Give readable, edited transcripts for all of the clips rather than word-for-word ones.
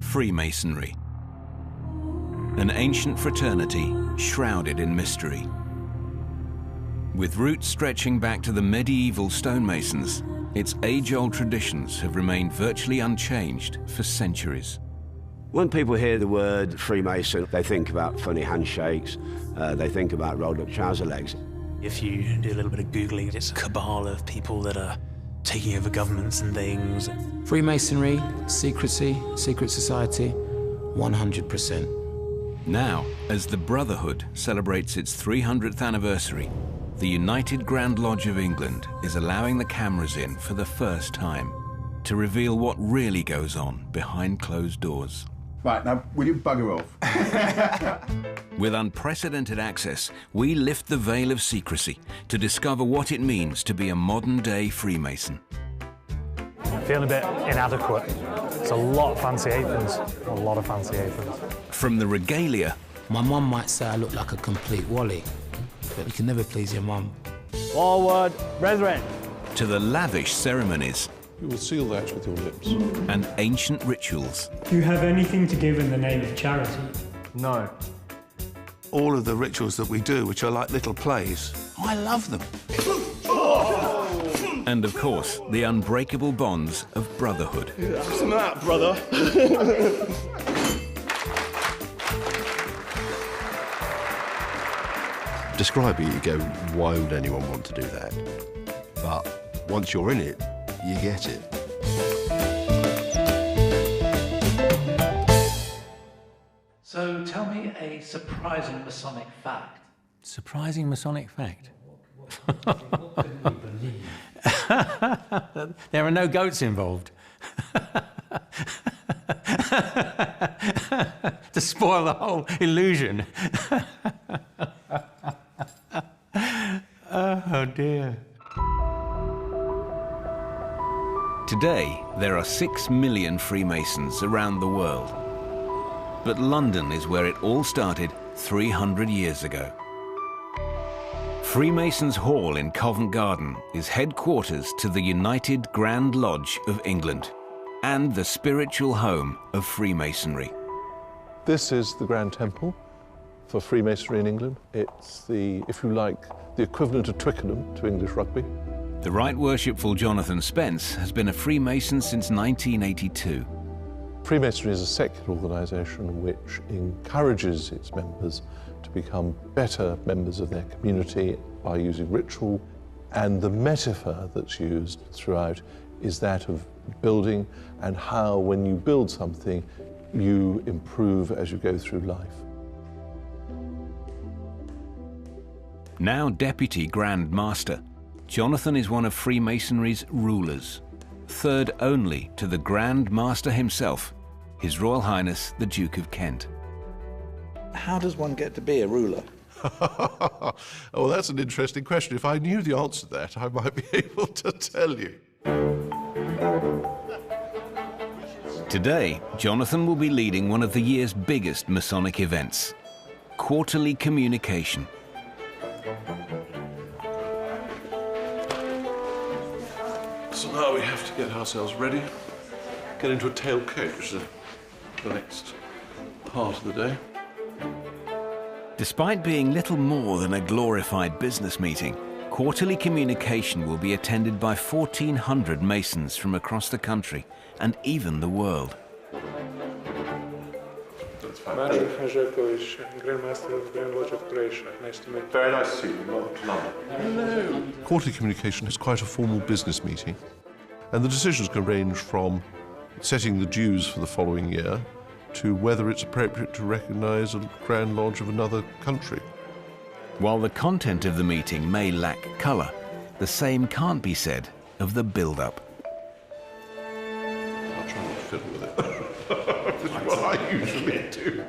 Freemasonry. An ancient fraternity shrouded in mystery. With roots stretching back to the medieval stonemasons, its age-old traditions have remained virtually unchanged for centuries. When people hear the word Freemason, they think about funny handshakes, they think about rolled-up trouser legs. If you do a little bit of Googling, it's a cabal of people that are taking over governments and things. Freemasonry, secrecy, secret society, 100%. Now, as the Brotherhood celebrates its 300th anniversary, the United Grand Lodge of England is allowing the cameras in for the first time to reveal what really goes on behind closed doors. Right, now, will you bugger off? With unprecedented access, we lift the veil of secrecy to discover what it means to be a modern-day Freemason. I feel a bit inadequate. It's a lot of fancy aprons, a lot of fancy aprons. From the regalia... My mum might say I look like a complete Wally, but you can never please your mum. Forward, brethren. To the lavish ceremonies. You will seal that with your lips. And ancient rituals. Do you have anything to give in the name of charity? No. All of the rituals that we do, which are like little plays, I love them. And of course, the unbreakable bonds of brotherhood. What's that, brother? Describe it, you go, why would anyone want to do that? But once you're in it, you get it. So tell me a surprising Masonic fact. Surprising Masonic fact? There are no goats involved. To spoil the whole illusion. Oh dear. Today, there are 6 million Freemasons around the world. But London is where it all started 300 years ago. Freemasons' Hall in Covent Garden is headquarters to the United Grand Lodge of England and the spiritual home of Freemasonry. This is the Grand Temple for Freemasonry in England. It's the, if you like, the equivalent of Twickenham to English rugby. The Right Worshipful Jonathan Spence has been a Freemason since 1982. Freemasonry is a secular organisation which encourages its members to become better members of their community by using ritual, and the metaphor that's used throughout is that of building and how, when you build something, you improve as you go through life. Now Deputy Grand Master, Jonathan is one of Freemasonry's rulers, third only to the Grand Master himself, His Royal Highness the Duke of Kent. How does one get to be a ruler? Oh, that's an interesting question. If I knew the answer to that, I might be able to tell you. Today, Jonathan will be leading one of the year's biggest Masonic events, Quarterly Communication. So now we have to get ourselves ready, get into a tail coach, the next part of the day. Despite being little more than a glorified business meeting, Quarterly Communication will be attended by 1,400 Masons from across the country and even the world. Martin Hanžeković, Grand Master of the Grand Lodge of Croatia. Nice to meet you. Very nice to see you. Welcome to London. Hello. Quarterly Communication is quite a formal business meeting, and the decisions can range from setting the dues for the following year to whether it's appropriate to recognise a Grand Lodge of another country. While the content of the meeting may lack colour, the same can't be said of the build-up. I'll try not to fiddle with it. That's what I usually do.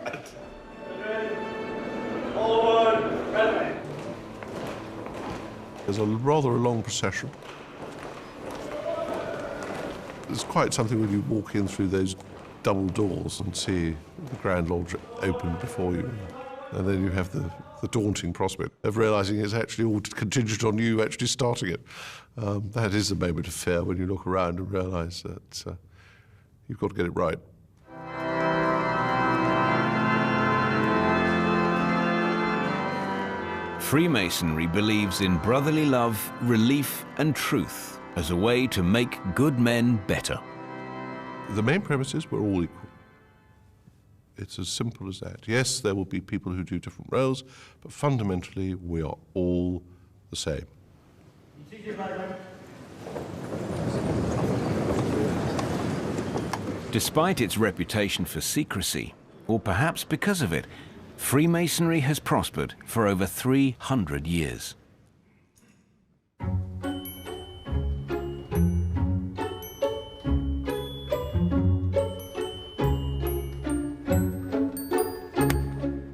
There's a rather long procession. It's quite something when you walk in through those double doors and see the Grand Lodge open before you. And then you have the daunting prospect of realising it's actually all contingent on you actually starting it. That is a moment of fear when you look around and realise that you've got to get it right. Freemasonry believes in brotherly love, relief and truth as a way to make good men better. The main premise is we're all equal. It's as simple as that. Yes, there will be people who do different roles, but fundamentally we are all the same. Despite its reputation for secrecy, or perhaps because of it, Freemasonry has prospered for over 300 years.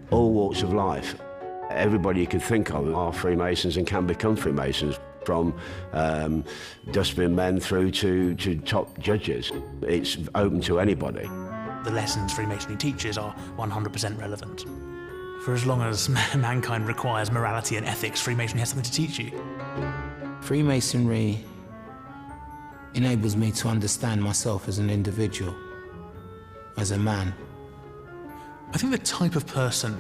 All walks of life. Everybody you can think of are Freemasons and can become Freemasons, from dustbin men through to top judges. It's open to anybody. The lessons Freemasonry teaches are 100% relevant. For as long as mankind requires morality and ethics, Freemasonry has something to teach you. Freemasonry enables me to understand myself as an individual, as a man. I think the type of person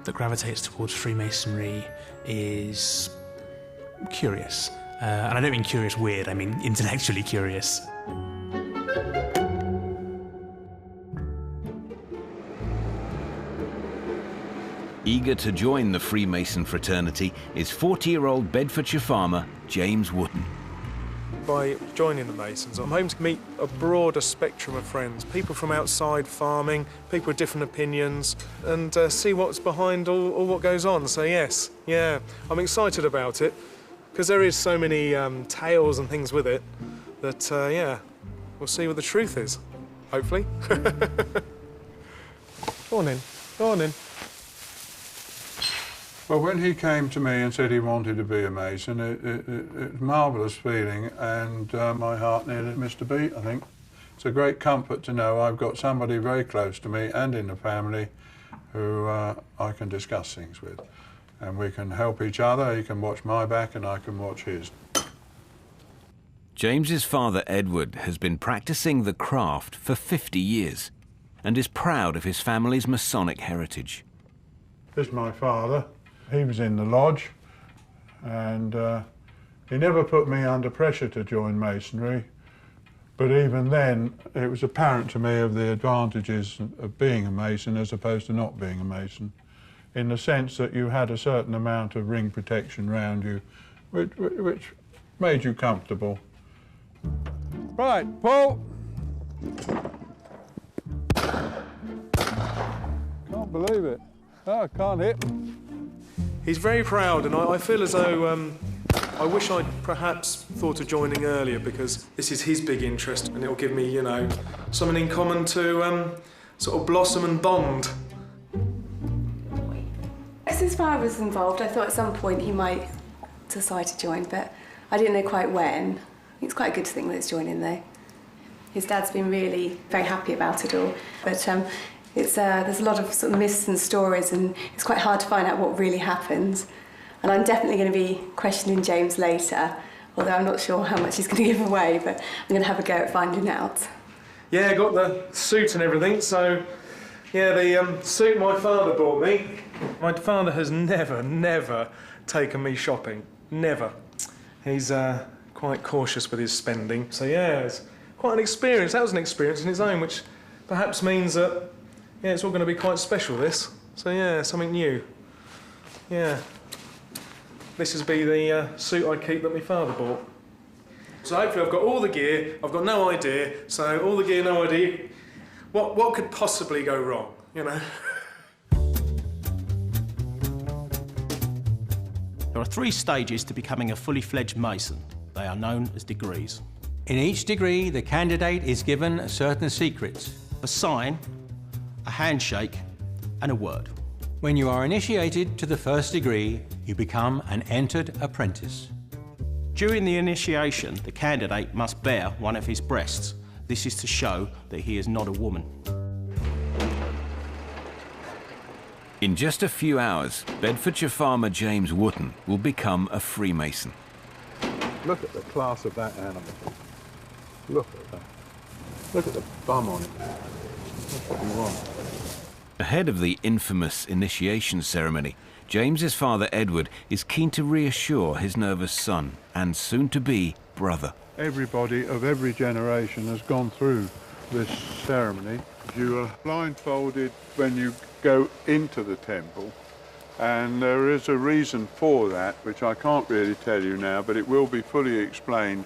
that gravitates towards Freemasonry is curious. And I don't mean curious weird, I mean intellectually curious. Eager to join the Freemason fraternity is 40-year-old Bedfordshire farmer James Wootton. By joining the Masons, I'm hoping to meet a broader spectrum of friends, people from outside farming, people with different opinions, and see what's behind all what goes on. So yes, yeah, I'm excited about it, because there is so many tales and things with it that, yeah, we'll see what the truth is, hopefully. Go on in, go on in. Well, when he came to me and said he wanted to be a Mason, it was a marvellous feeling, and my heart nearly missed a beat, I think. It's a great comfort to know I've got somebody very close to me and in the family who I can discuss things with. And we can help each other. He can watch my back and I can watch his. James's father, Edward, has been practicing the craft for 50 years and is proud of his family's Masonic heritage. This is my father. He was in the lodge, and he never put me under pressure to join Masonry, but even then it was apparent to me of the advantages of being a Mason as opposed to not being a Mason, in the sense that you had a certain amount of ring protection around you, which made you comfortable. Right, pull! Can't believe it. Oh, I can't hit. He's very proud, and I feel as though I wish I'd perhaps thought of joining earlier, because this is his big interest, and it'll give me, you know, something in common to sort of blossom and bond. As his father was involved, I thought at some point he might decide to join, but I didn't know quite when. It's quite a good thing that it's joining, though. His dad's been really very happy about it all, but there's a lot of sort of myths and stories, and it's quite hard to find out what really happens. And I'm definitely going to be questioning James later, although I'm not sure how much he's going to give away, but I'm going to have a go at finding out. Yeah, I got the suit and everything, so yeah, the suit my father bought me. My father has never taken me shopping, never. He's quite cautious with his spending, so yeah, it's quite an experience. That was an experience in its own, which perhaps means that, yeah, it's all going to be quite special, this. So yeah, something new. Yeah. This is be the suit I keep that my father bought. So hopefully I've got all the gear, I've got no idea, so all the gear, no idea. What could possibly go wrong, you know? There are 3 stages to becoming a fully fledged Mason. They are known as degrees. In each degree, the candidate is given certain secrets. A sign, a handshake, and a word. When you are initiated to the first degree, you become an entered apprentice. During the initiation, the candidate must bare one of his breasts. This is to show that he is not a woman. In just a few hours, Bedfordshire farmer James Wootton will become a Freemason. Look at the class of that animal. Look at that. Look at the bum on it. That's what you want. Ahead of the infamous initiation ceremony, James's father Edward is keen to reassure his nervous son and soon-to-be brother. Everybody of every generation has gone through this ceremony. You are blindfolded when you go into the temple, and there is a reason for that, which I can't really tell you now, but it will be fully explained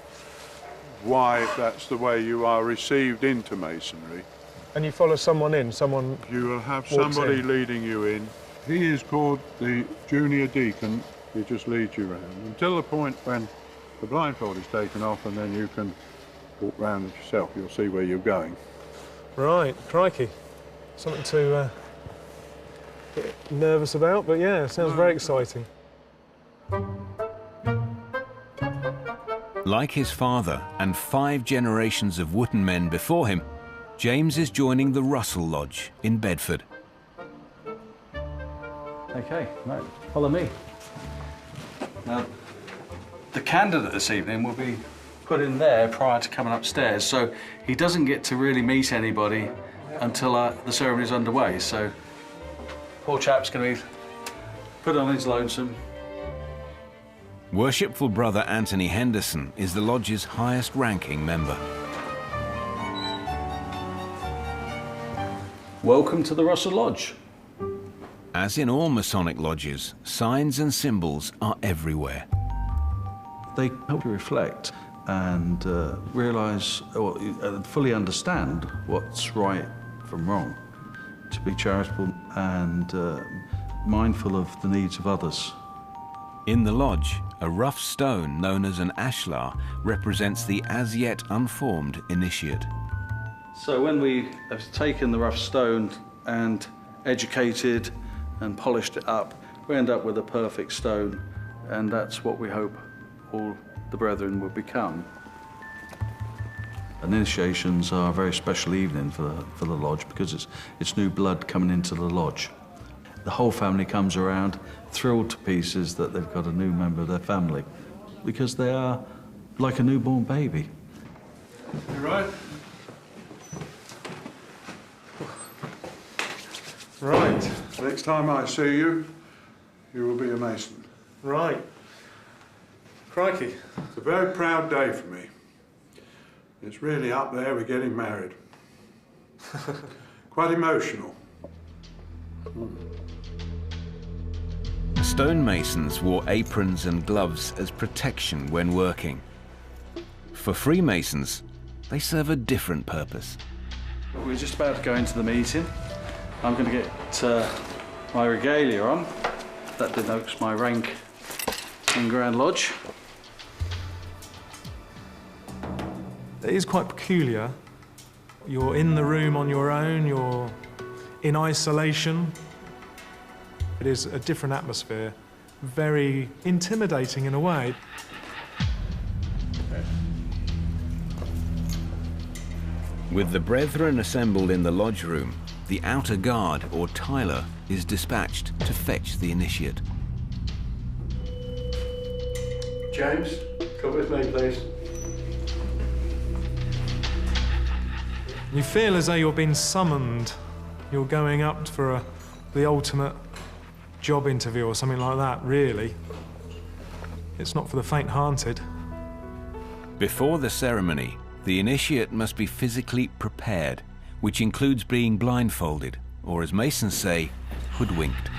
why that's the way you are received into Masonry. And you follow someone in, someone You will have somebody leading you in. He is called the junior deacon. He just leads you around until the point when the blindfold is taken off, and then you can walk round yourself. You'll see where you're going. Right, crikey. Something to get nervous about, but yeah, sounds very exciting. Like his father and 5 generations of Wootton men before him, James is joining the Russell Lodge in Bedford. Okay, right, follow me. Now, the candidate this evening will be put in there prior to coming upstairs, so he doesn't get to really meet anybody until the ceremony is underway. So, poor chap's going to be put on his lonesome. Worshipful Brother Anthony Henderson is the lodge's highest-ranking member. Welcome to the Russell Lodge. As in all Masonic lodges, signs and symbols are everywhere. They help you reflect and realise or fully understand what's right from wrong, to be charitable and mindful of the needs of others. In the lodge, a rough stone known as an ashlar represents the as yet unformed initiate. So when we have taken the rough stone and educated and polished it up, we end up with a perfect stone, and that's what we hope all the brethren will become. And initiations are a very special evening for the lodge because it's new blood coming into the lodge. The whole family comes around, thrilled to pieces that they've got a new member of their family, because they are like a newborn baby. You right? Right. Next time I see you, you will be a Mason. Right. Crikey. It's a very proud day for me. It's really up there with getting married. Quite emotional. Stonemasons wore aprons and gloves as protection when working. For Freemasons, they serve a different purpose. We're just about to go into the meeting. I'm going to get my regalia on. That denotes my rank in Grand Lodge. It is quite peculiar. You're in the room on your own, you're in isolation. It is a different atmosphere, very intimidating in a way. With the brethren assembled in the lodge room, the outer guard, or tiler, is dispatched to fetch the initiate. James, come with me, please. You feel as though you're being summoned. You're going up for the ultimate job interview or something like that, really. It's not for the faint-hearted. Before the ceremony, the initiate must be physically prepared, which includes being blindfolded, or as Masons say, hoodwinked.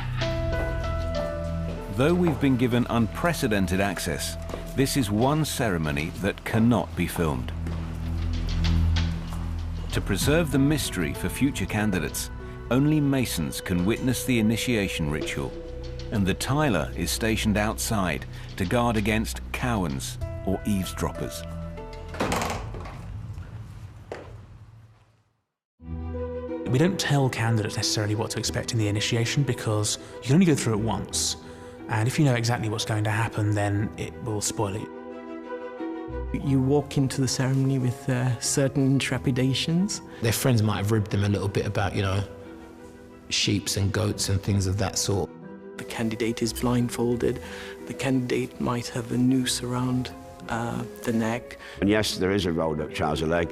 Though we've been given unprecedented access, this is one ceremony that cannot be filmed. To preserve the mystery for future candidates, only Masons can witness the initiation ritual, and the tiler is stationed outside to guard against cowans or eavesdroppers. We don't tell candidates necessarily what to expect in the initiation because you can only go through it once. And if you know exactly what's going to happen, then it will spoil it. You walk into the ceremony with certain trepidations. Their friends might have ribbed them a little bit about, you know, sheeps and goats and things of that sort. The candidate is blindfolded. The candidate might have a noose around the neck. And yes, there is a rolled up trouser leg.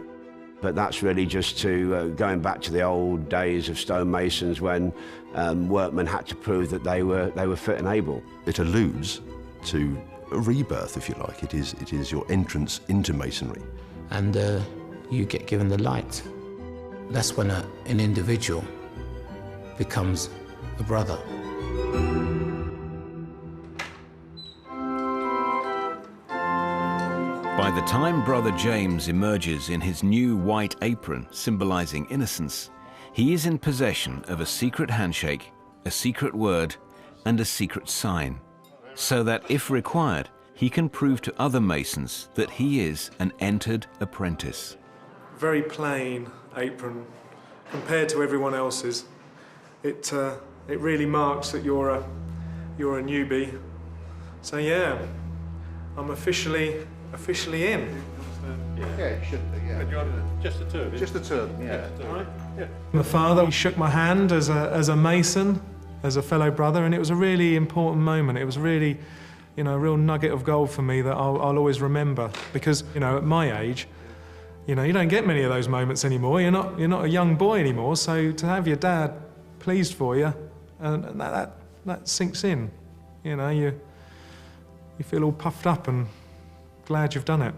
But that's really just to going back to the old days of stonemasons when workmen had to prove that they were fit and able. It alludes to a rebirth, if you like. It is your entrance into masonry. And you get given the light. That's when an individual becomes a brother. By the time Brother James emerges in his new white apron symbolizing innocence, he is in possession of a secret handshake, a secret word, and a secret sign, so that if required, he can prove to other Masons that he is an entered apprentice. Very plain apron compared to everyone else's. It really marks that you're a newbie. So yeah, I'm officially in. Yeah, it should be, yeah. Just the two of you? Just the two of them, yeah. My father, he shook my hand as a Mason, as a fellow brother, and it was a really important moment. It was really, you know, a real nugget of gold for me that I'll always remember. Because, you know, at my age, you know, you don't get many of those moments anymore. You're not a young boy anymore, so to have your dad pleased for you, and that sinks in. You know, you feel all puffed up and glad you've done it.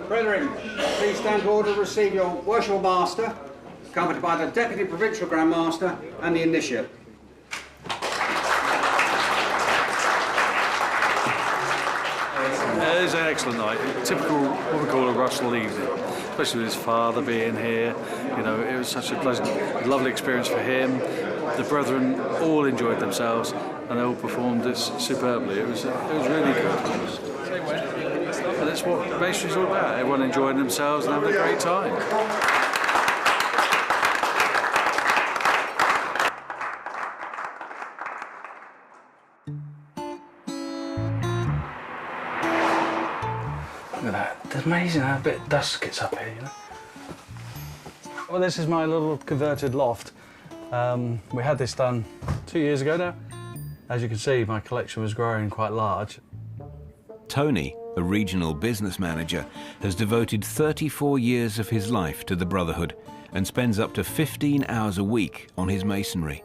Brethren, please stand to order to receive your worshipful master, accompanied by the Deputy Provincial Grand Master and the Initiate. It was an excellent night. Typical, what we call a Russell evening, especially with his father being here. You know, it was such a pleasant, lovely experience for him. The brethren all enjoyed themselves, and they all performed this superbly. It was really good. And that's what Masonry's all about. Everyone enjoying themselves and having a great time. Look at that. It's amazing how a bit of dust gets up here, you know. Well, this is my little converted loft. We had this done 2 years ago now. As you can see, my collection was growing quite large. Tony, a regional business manager, has devoted 34 years of his life to the Brotherhood and spends up to 15 hours a week on his masonry.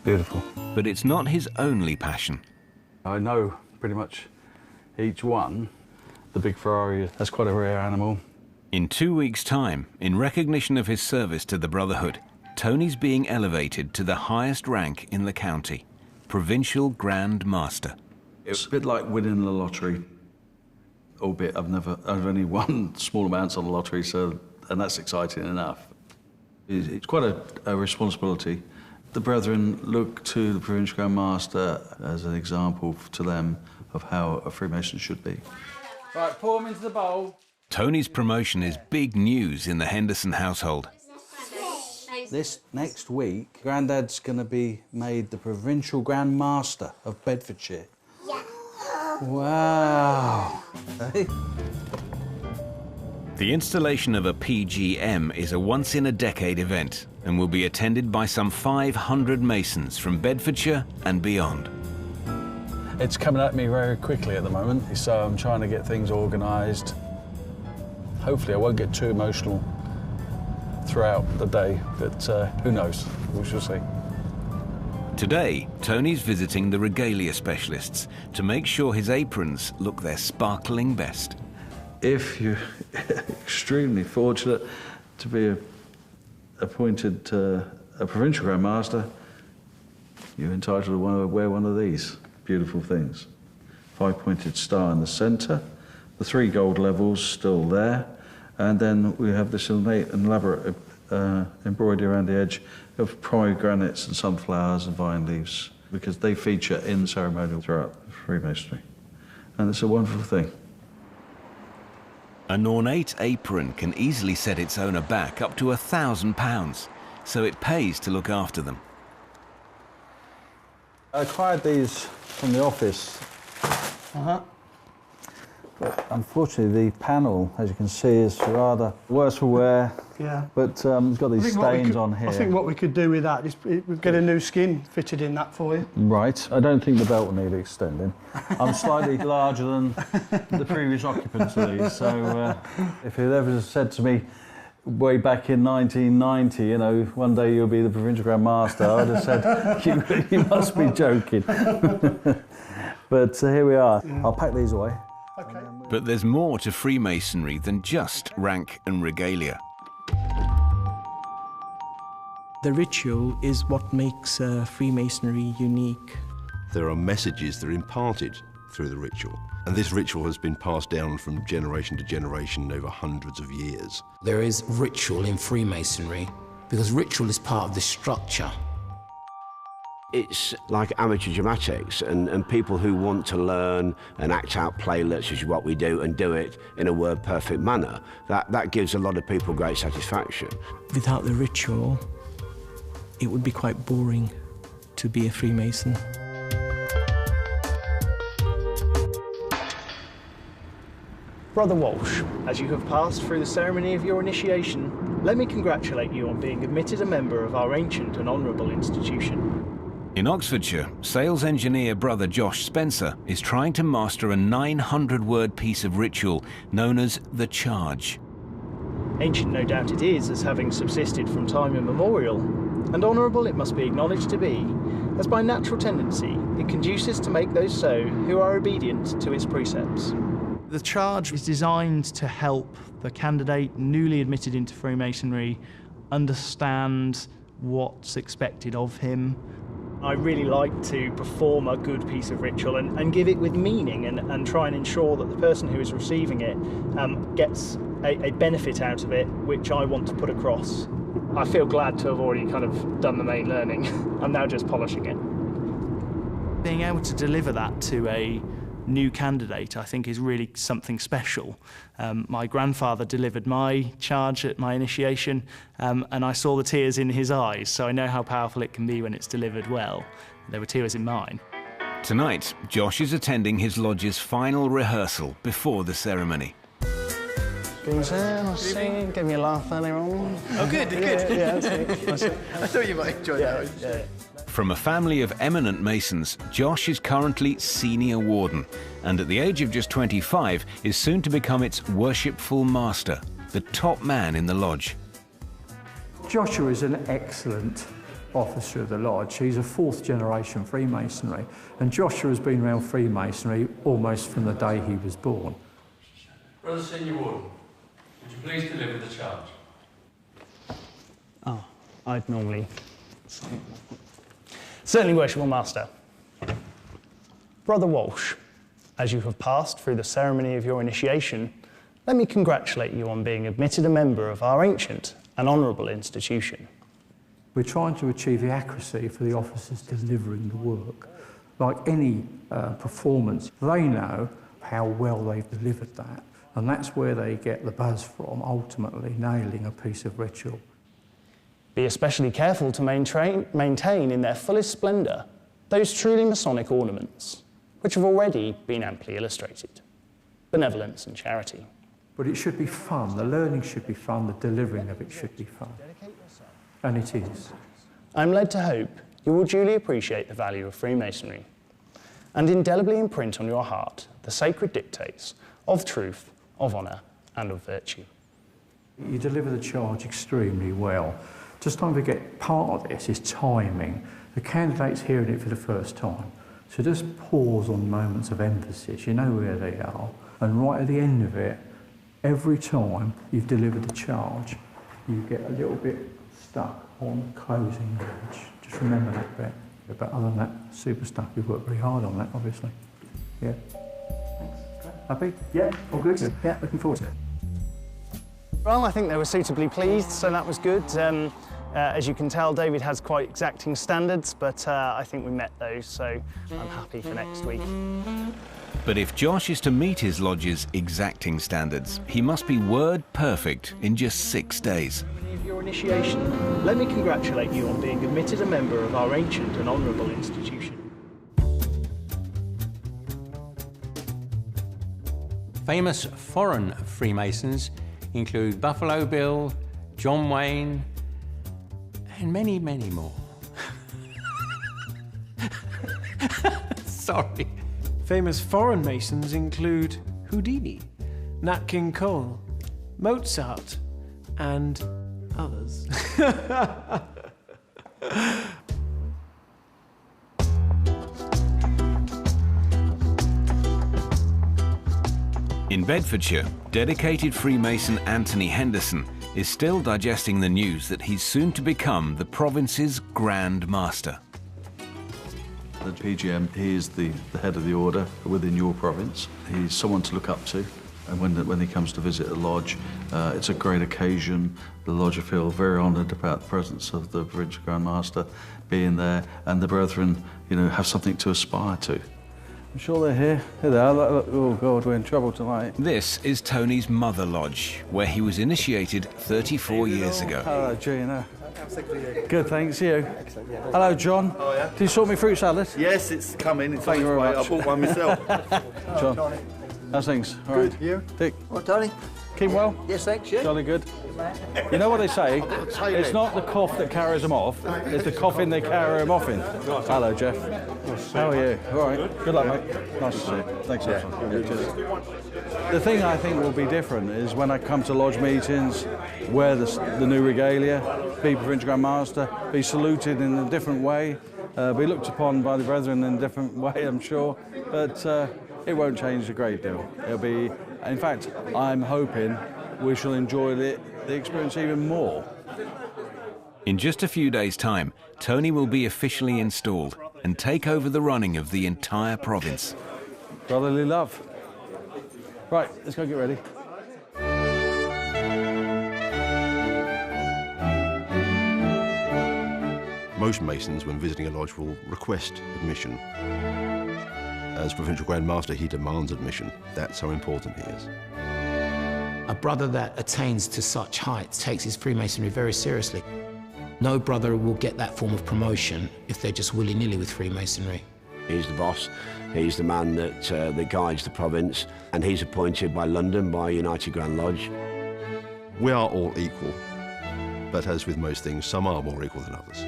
Beautiful. But it's not his only passion. I know pretty much each one. The big Ferrari, that's quite a rare animal. In 2 weeks' time, in recognition of his service to the Brotherhood, Tony's being elevated to the highest rank in the county, Provincial Grand Master. It's a bit like winning the lottery, albeit I've only won small amounts on the lottery, and that's exciting enough. It's quite a responsibility. The brethren look to the Provincial Grand Master as an example to them of how a Freemason should be. Right, pour them into the bowl. Tony's promotion is big news in the Henderson household. This next week, Grandad's going to be made the Provincial Grand Master of Bedfordshire. Yeah. Wow. Hey. The installation of a PGM is a once-in-a-decade event and will be attended by some 500 Masons from Bedfordshire and beyond. It's coming at me very quickly at the moment, so I'm trying to get things organised. Hopefully I won't get too emotional throughout the day, but who knows? We shall see. Today, Tony's visiting the regalia specialists to make sure his aprons look their sparkling best. If you're extremely fortunate to be appointed a Provincial Grand Master, you're entitled to wear one of these beautiful things. 5-pointed star in the centre, the 3 gold levels still there, and then we have this elaborate embroidery around the edge of pomegranates and sunflowers and vine leaves, because they feature in ceremonial throughout Freemasonry. And it's a wonderful thing. An ornate apron can easily set its owner back up to £1,000, so it pays to look after them. I acquired these from the office. Unfortunately, the panel, as you can see, is rather worse for wear. Yeah. But it's got these stains on here. I think what we could do with that is get a new skin fitted in that for you. Right. I don't think the belt will need extending. I'm slightly larger than the previous occupants of these, so if you'd ever said to me way back in 1990, you know, one day you'll be the Provincial Grand Master, I'd have said, you must be joking. But here we are. I'll pack these away. Okay. But there's more to Freemasonry than just rank and regalia. The ritual is what makes Freemasonry unique. There are messages that are imparted through the ritual, and this ritual has been passed down from generation to generation over hundreds of years. There is ritual in Freemasonry because ritual is part of the structure. It's like amateur dramatics, and people who want to learn and act out playlets, which is what we do, and do it in a word-perfect manner. That gives a lot of people great satisfaction. Without the ritual, it would be quite boring to be a Freemason. Brother Walsh, as you have passed through the ceremony of your initiation, let me congratulate you on being admitted a member of our ancient and honourable institution. In Oxfordshire, sales engineer brother Josh Spencer is trying to master a 900-word piece of ritual known as the Charge. Ancient no doubt it is, as having subsisted from time immemorial, and honourable it must be acknowledged to be, as by natural tendency it conduces to make those so who are obedient to its precepts. The charge is designed to help the candidate newly admitted into Freemasonry understand what's expected of him. I really like to perform a good piece of ritual and give it with meaning and try and ensure that the person who is receiving it gets a benefit out of it, which I want to put across. I feel glad to have already kind of done the main learning. I'm now just polishing it. Being able to deliver that to a new candidate, I think, is really something special. My grandfather delivered my charge at my initiation, and I saw the tears in his eyes, so I know how powerful it can be when it's delivered well. There were tears in mine. Tonight, Josh is attending his lodge's final rehearsal before the ceremony. Gave me a laugh earlier on. Oh, good, good. Yeah, that's it. I thought you might enjoy that. Yeah. From a family of eminent Masons, Josh is currently Senior Warden, and at the age of just 25 is soon to become its worshipful master, the top man in the lodge. Joshua is an excellent officer of the lodge. He's a fourth generation Freemasonry, and Joshua has been around Freemasonry almost from the day he was born. Brother Senior Warden, would you please deliver the charge? Oh, I'd normally... Certainly, Worshipful Master. Brother Walsh, as you have passed through the ceremony of your initiation, let me congratulate you on being admitted a member of our ancient and honourable institution. We're trying to achieve the accuracy for the officers delivering the work. Like any performance, they know how well they've delivered that, and that's where they get the buzz from, ultimately nailing a piece of ritual. Be especially careful to maintain in their fullest splendour those truly Masonic ornaments, which have already been amply illustrated. Benevolence and charity. But it should be fun, the learning should be fun, the delivering of it should be fun. And it is. I'm led to hope you will duly appreciate the value of Freemasonry and indelibly imprint on your heart the sacred dictates of truth, of honour and of virtue. You deliver the charge extremely well. Just don't forget, part of this is timing. The candidate's hearing it for the first time. So just pause on moments of emphasis, you know where they are, and right at the end of it, every time you've delivered the charge, you get a little bit stuck on closing edge. Just remember that bit. But other than that, super stuff. You've worked very hard on that, obviously. Yeah. Thanks. Happy? Yeah, all good? Yeah, looking forward to it. Well, I think they were suitably pleased, so that was good. As you can tell, David has quite exacting standards, but I think we met those, so I'm happy for next week. But if Josh is to meet his lodge's exacting standards, he must be word perfect in just 6 days. Of your initiation, let me congratulate you on being admitted a member of our ancient and honourable institution. Famous foreign Freemasons include Buffalo Bill, John Wayne, and many, many more. Sorry. Famous foreign Masons include Houdini, Nat King Cole, Mozart, and others. In Bedfordshire, dedicated Freemason Anthony Henderson is still digesting the news that he's soon to become the province's Grand Master. The PGM, he is the head of the order within your province. He's someone to look up to. And when he comes to visit a lodge, it's a great occasion. The lodge feel very honoured about the presence of the Provincial Grand Master being there, and the brethren, you know, have something to aspire to. I'm sure they're here. Here they are. Look, oh God, we're in trouble tonight. This is Tony's mother lodge, where he was initiated 34 years ago. Hello, Gina. Good, thanks. You? Excellent, yeah. Hello, John. Oh, yeah. Did you sort me fruit salad? Yes, it's coming. It's Thank you very much. I bought one myself. John. How's things? All Good. right. You? Dick. What, Tony? Keep well? Yes, thanks. You? Jolly good. You know what they say? It's not the cough that carries them off, it's the coffin they carry them off in. Hello, Jeff. How are you? All right. Good luck, mate. Nice to see you. Thanks, yeah. The thing I think will be different is when I come to lodge meetings, wear the new regalia, be Provincial Grand Master, be saluted in a different way, be looked upon by the brethren in a different way, I'm sure, but it won't change a great deal. It'll be, in fact, I'm hoping we shall enjoy the experience even more. In just a few days' time, Tony will be officially installed and take over the running of the entire province. Brotherly love. Right, let's go get ready. Most Masons, when visiting a lodge, will request admission. As Provincial Grand Master, he demands admission. That's how important he is. A brother that attains to such heights takes his Freemasonry very seriously. No brother will get that form of promotion if they're just willy-nilly with Freemasonry. He's the boss, he's the man that guides the province, and he's appointed by London, by United Grand Lodge. We are all equal, but as with most things, some are more equal than others.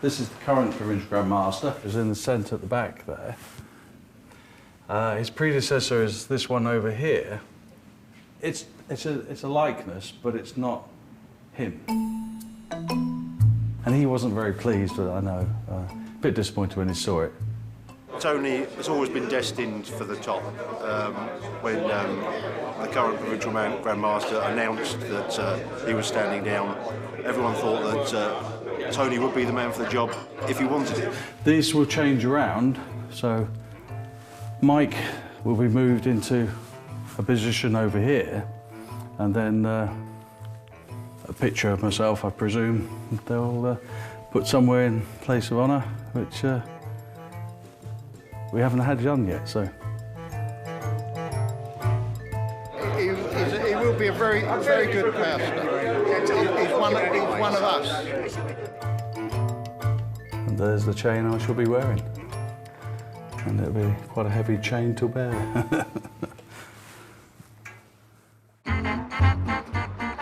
This is the current Provincial Grand Master, who's in the centre at the back there. His predecessor is this one over here. It's a likeness, but it's not him. And he wasn't very pleased with it, I know. A bit disappointed when he saw it. Tony has always been destined for the top. When the current Provincial Grand Master announced that he was standing down, everyone thought that Tony would be the man for the job if he wanted it. These will change around, so Mike will be moved into a position over here, and then a picture of myself, I presume, they'll put somewhere in place of honour, which we haven't had done yet, so. He will be a very good master. He's one of us. And there's the chain I shall be wearing. And it'll be quite a heavy chain to bear.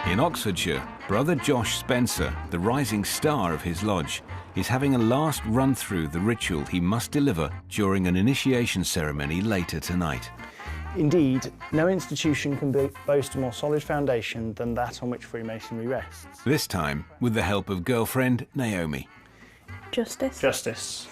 In Oxfordshire, Brother Josh Spencer, the rising star of his lodge, is having a last run through the ritual he must deliver during an initiation ceremony later tonight. Indeed, no institution can boast a more solid foundation than that on which Freemasonry rests. This time with the help of girlfriend Naomi. Justice? Justice.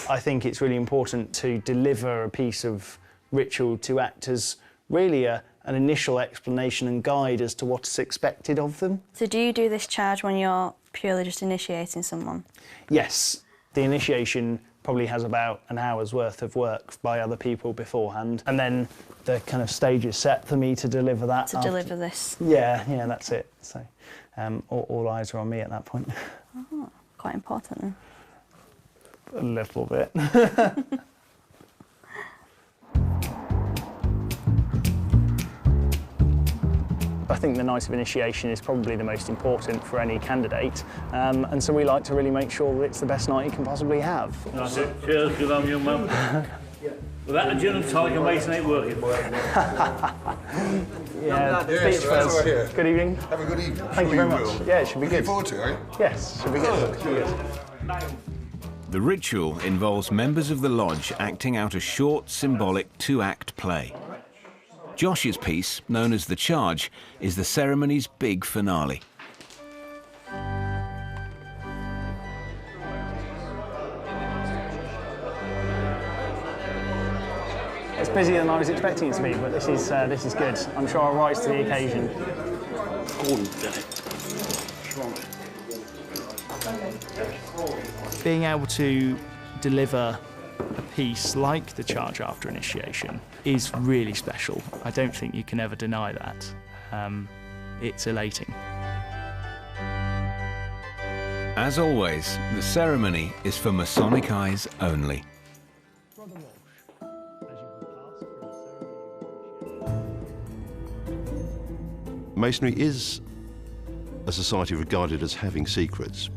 I think it's really important to deliver a piece of ritual to act as really an initial explanation and guide as to what is expected of them. So do you do this charge when you're purely just initiating someone? Yes. The initiation probably has about an hour's worth of work by other people beforehand, and then the kind of stage is set for me to deliver that. To deliver this? Yeah, that's it. So all eyes are on me at that point. Oh, quite important then. A little bit. I think the night of initiation is probably the most important for any candidate, and so we like to really make sure that it's the best night you can possibly have. That's it. Cheers, good on you, Mum. Without a gin and tonic, Mason ain't working. Yeah, yes, first. Right here. Good evening. Have a good evening. Thank you very much. Will. Yeah, it should be good. Looking forward to it, are you? Yes, should be good. Should be good. The ritual involves members of the lodge acting out a short, symbolic two-act play. Josh's piece, known as The Charge, is the ceremony's big finale. It's busier than I was expecting it to be, but this is good. I'm sure I'll rise to the occasion. Being able to deliver a piece like The Charge after initiation is really special. I don't think you can ever deny that. It's elating. As always, the ceremony is for Masonic eyes only. Masonry is a society regarded as having secrets,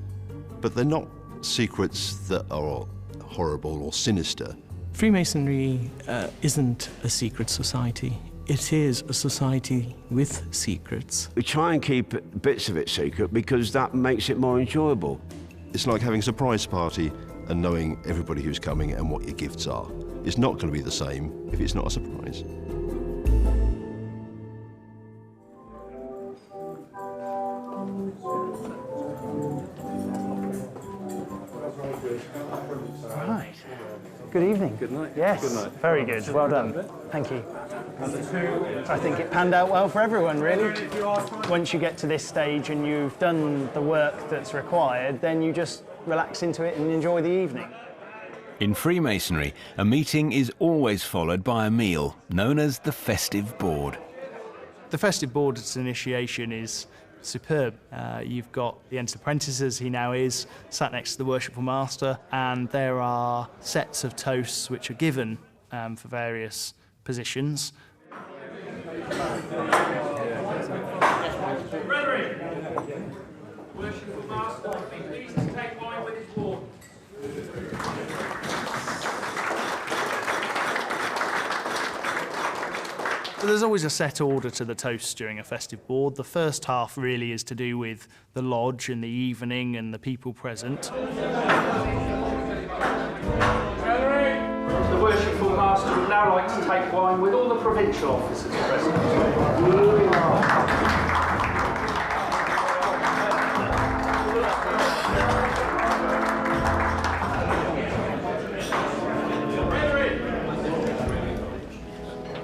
but they're not secrets that are horrible or sinister. Freemasonry isn't a secret society. It is a society with secrets. We try and keep bits of it secret because that makes it more enjoyable. It's like having a surprise party and knowing everybody who's coming and what your gifts are. It's not going to be the same if it's not a surprise. Right. Good evening. Good night. Yes. Good night. Very good. Well done. Thank you. I think it panned out well for everyone, really. Once you get to this stage and you've done the work that's required, then you just relax into it and enjoy the evening. In Freemasonry, a meeting is always followed by a meal, known as the festive board. The festive board at initiation is superb. You've got the entered apprentice, as he now is, sat next to the worshipful master, and there are sets of toasts which are given for various positions. Brethren, worshipful master, be pleased to take wine with his ward. So there's always a set order to the toasts during a festive board. The first half really is to do with the lodge and the evening and the people present. The worshipful master would now like to take wine with all the provincial officers present.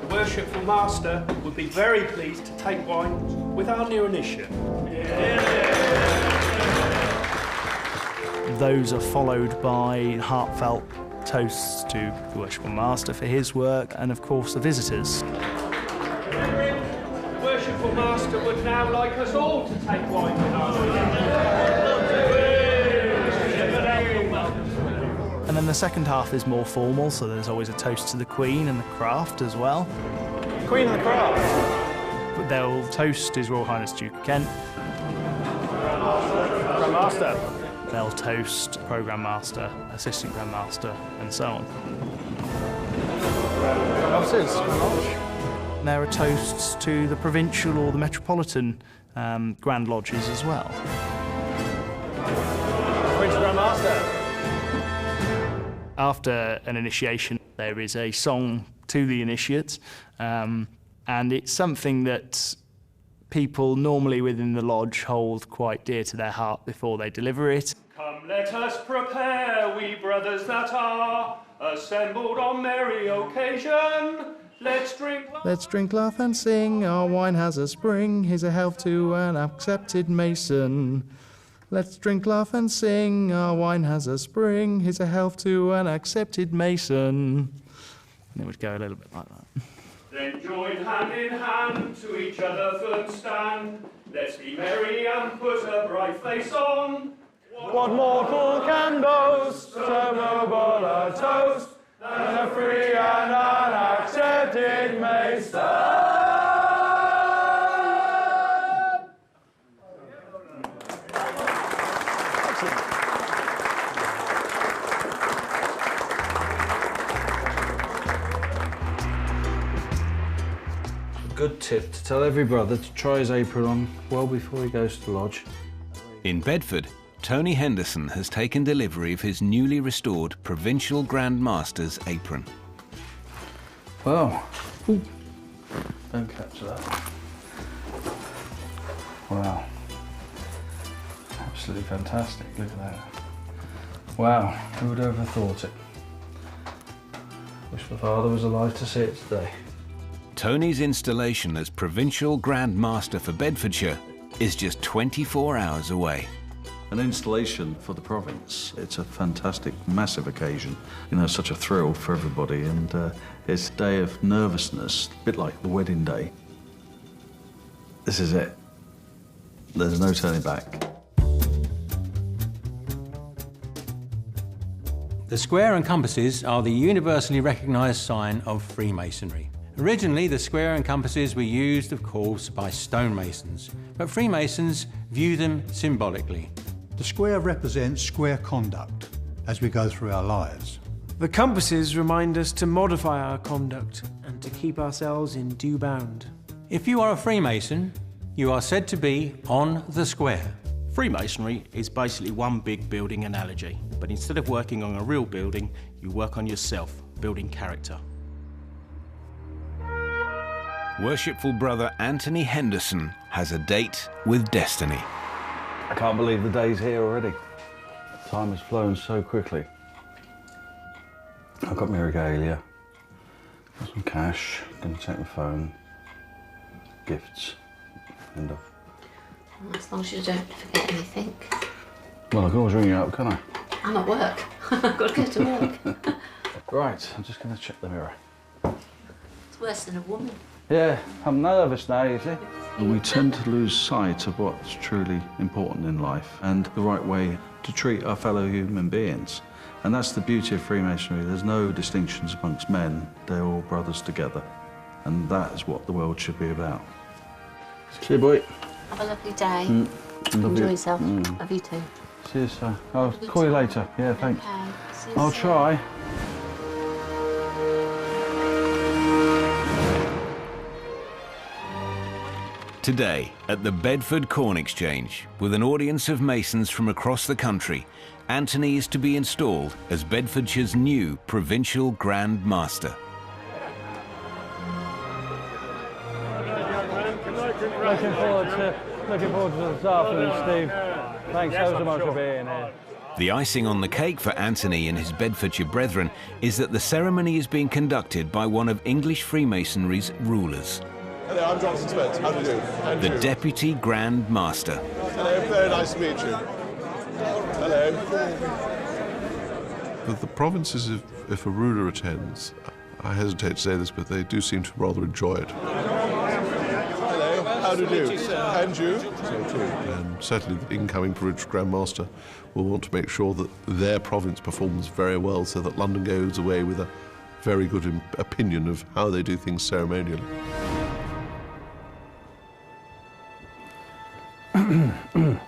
The worshipful master would be very pleased to take wine with our new initiate. Those are followed by heartfelt toasts to the worshipful master for his work, and of course the visitors. The worshipful master would now like us all to take wine with our new And then the second half is more formal, so there's always a toast to the Queen and the craft as well. Queen and the craft. But they'll toast His Royal Highness Duke of Kent. Grand Master. They'll toast Programme Master, Assistant Grand Master, and so on. Officers. And there are toasts to the provincial or the metropolitan Grand Lodges as well. Prince Grand Master. After an initiation, there is a song to the initiate, and it's something that people normally within the lodge hold quite dear to their heart before they deliver it. Come, let us prepare, we brothers that are assembled on merry occasion. Let's drink. Let's drink, laugh and sing, our wine has a spring, here's a health to an accepted Mason. Let's drink, laugh and sing, our wine has a spring, here's a health to an accepted Mason. And it would go a little bit like that. Then join hand in hand, to each other firm stand. Let's be merry and put a bright face on. What mortal can boast so noble a toast than a free and unaccepted Mason? good tip to tell every brother to try his apron on well before he goes to lodge. In Bedford, Tony Henderson has taken delivery of his newly restored Provincial Grand Master's apron. Well, ooh, don't catch that. Wow. Absolutely fantastic, look at that. Wow, who would have ever thought it? Wish my father was alive to see it today. Tony's installation as Provincial Grand Master for Bedfordshire is just 24 hours away. An installation for the province, it's a fantastic, massive occasion. You know, such a thrill for everybody, and it's a day of nervousness, a bit like the wedding day. This is it. There's no turning back. The square and compasses are the universally recognised sign of Freemasonry. Originally, the square and compasses were used, of course, by stonemasons, but Freemasons view them symbolically. The square represents square conduct as we go through our lives. The compasses remind us to modify our conduct and to keep ourselves in due bound. If you are a Freemason, you are said to be on the square. Freemasonry is basically one big building analogy, but instead of working on a real building, you work on yourself, building character. Worshipful brother Anthony Henderson has a date with destiny. I can't believe the day's here already. Time has flown so quickly. I've got my regalia, got some cash, I'm gonna take my phone, gifts, end of. Well, as long as you don't forget anything. Well, I can always ring you up, can't I? I'm at work. I've got to go to work. Right, I'm just gonna check the mirror. It's worse than a woman. Yeah, I'm nervous now, you see. We tend to lose sight of what's truly important in life and the right way to treat our fellow human beings. And that's the beauty of Freemasonry. There's no distinctions amongst men. They're all brothers together. And that is what the world should be about. See you, boy. Have a lovely day. Love Enjoy you. yourself. Love you too. See you, sir. I'll call you later. Yeah, thanks. Okay. See you I'll soon. try. Today, at the Bedford Corn Exchange, with an audience of Masons from across the country, Anthony is to be installed as Bedfordshire's new Provincial Grand Master. Looking forward to this afternoon, Steve. Thanks so much for being here. The icing on the cake for Anthony and his Bedfordshire brethren is that the ceremony is being conducted by one of English Freemasonry's rulers. Hello, I'm Jonathan Spence. How do you do? And The you? Deputy Grand Master. Hello, very nice to meet you. Hello. But the provinces, if a ruler attends, I hesitate to say this, but they do seem to rather enjoy it. Hello, how do you do? And you? So too. And certainly the incoming Provincial Grand Master will want to make sure that their province performs very well so that London goes away with a very good opinion of how they do things ceremonially.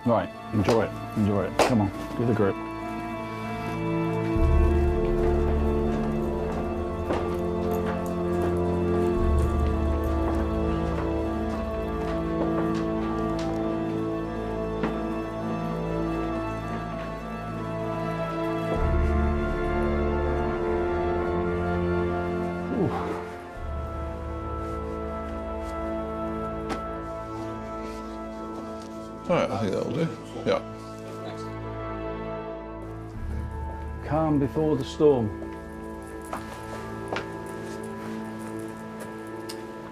Right, enjoy it, enjoy it. Come on, give it a grip. All right, I think that'll do. Yeah. Calm before the storm.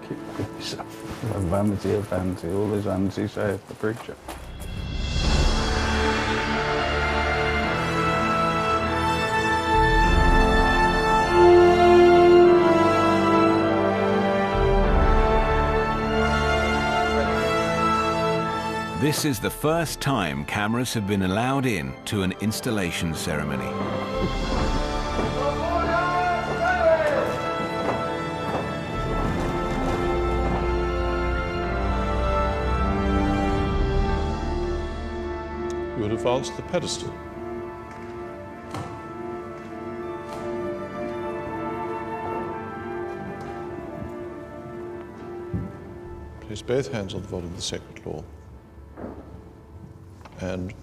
Keep yourself. Vanity of vanity, all is vanity, saith the preacher. This is the first time cameras have been allowed in to an installation ceremony. You would advance the pedestal. place both hands on the volume of the sacred law, and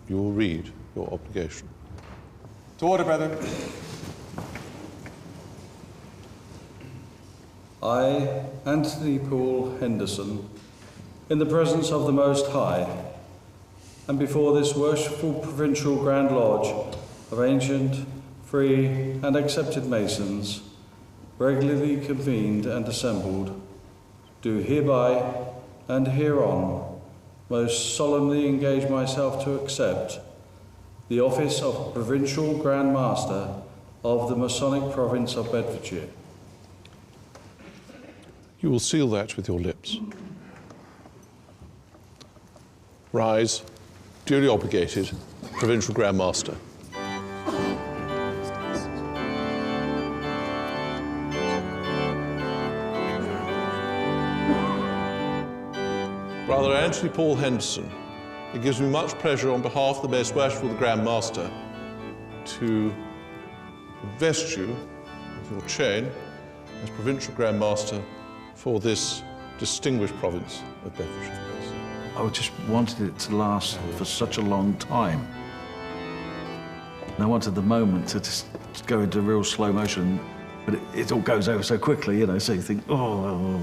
you will read your obligation. To order, brethren. I, Anthony Poole Henderson, in the presence of the Most High, and before this worshipful Provincial Grand Lodge of ancient, free and accepted Masons, regularly convened and assembled, do hereby and hereon most solemnly engage myself to accept the office of Provincial Grand Master of the Masonic Province of Bedfordshire. You will seal that with your lips. Rise, duly obligated, Provincial Grand Master. Brother Anthony Poole Henderson, it gives me much pleasure on behalf of the Most Worshipful the Grand Master to invest you with your chain as Provincial Grand Master for this distinguished province of Bedfordshire. I just wanted it to last for such a long time. And I wanted the moment to just go into real slow motion, but it all goes over so quickly, you know, so you think, oh,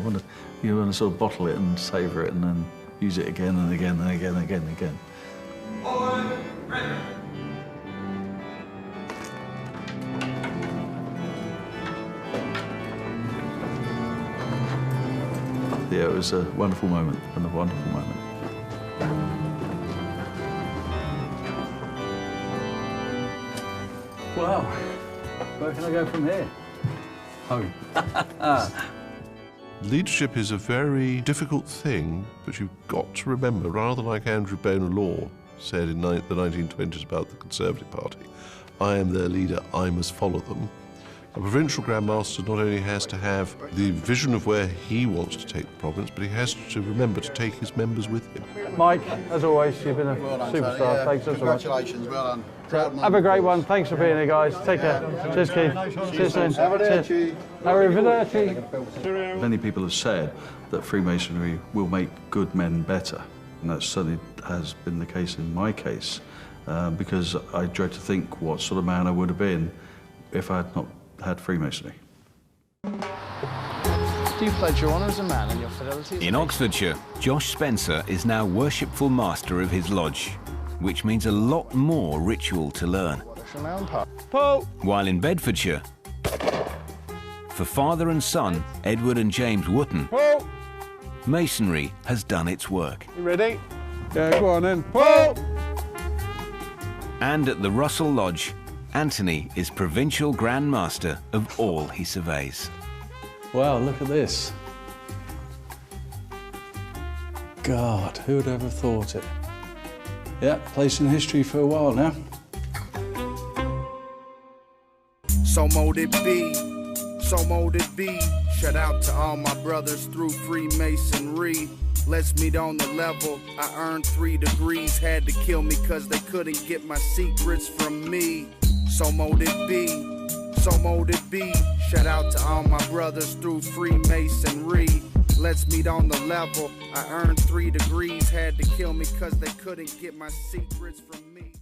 you want to sort of bottle it and savour it and then use it again and again and again and again and again. Yeah, it was a wonderful moment and a wonderful moment. Wow. Where can I go from here? Home. Leadership is a very difficult thing, but you've got to remember, rather like Andrew Bonar Law said in the 1920s about the Conservative Party, I am their leader, I must follow them. A Provincial Grand Master not only has to have the vision of where he wants to take the province, but he has to remember to take his members with him. Mike, as always, you've been a superstar. Yeah, Thanks so much. congratulations, well done. Have a great one. Thanks for being here, guys. Take care. Cheers, Keith. Cheers, soon. Arrivederci. Arrivederci. Many people have said that Freemasonry will make good men better, and that certainly has been the case in my case, because I dread to think what sort of man I would have been if I had not had Freemasonry. Do you pledge your honour as a man and your fidelity as a In Oxfordshire, Josh Spencer is now worshipful master of his lodge, which means a lot more ritual to learn. Paul! While in Bedfordshire, for father and son, Edward and James Wootton, Paul! Masonry has done its work. You ready? Yeah, go on then. Paul! And at the Russell Lodge, Anthony is Provincial Grand Master of all he surveys. Wow, look at this. God, who would ever have thought it? Yeah, place in history for a while now. So mote it be, so mote it be. Shout out to all my brothers through Freemasonry. Let's meet on the level. I earned 3 degrees, had to kill me cause they couldn't get my secrets from me. So mote it be, so mote it be. Shout out to all my brothers through Freemasonry. Let's meet on the level. I earned 3 degrees, had to kill me cause they couldn't get my secrets from me.